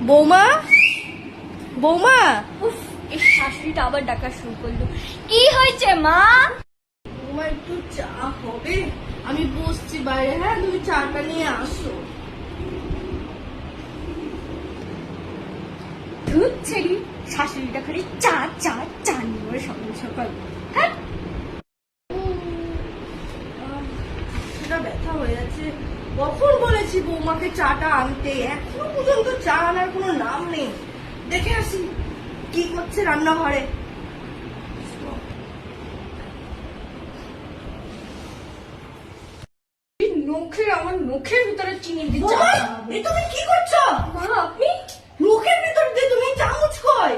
বৌমা, বৌমা। উফ, এই শাশুড়িটা আবার ডাকা শুরু করলো। কি হয়েছে মা? বৌমা একটু চা হবে? আমি বসছি বাইরে, হ্যাঁ তুমি চাটা নিয়ে আসো। দুধ ছেড়ি, শাশুড়িটা খালি চা চা চা নিয়ে সকাল সকাল। হ্যাঁ, সেটা ব্যথা হয়ে যাচ্ছে। কখন বলেছি বৌমাকে চাটা আনতে, এখনো পর্যন্ত চা আনার কোনো নাম নেই। দেখে আসি কি করছে রান্নাঘরে। আমার নখের ভিতরে চিনি দিয়ে চা বৌমা, বানাবো। এ তুমি কি করছো? মা, আপনি? মুখের ভিতর দিয়ে তুমি চামচ কই?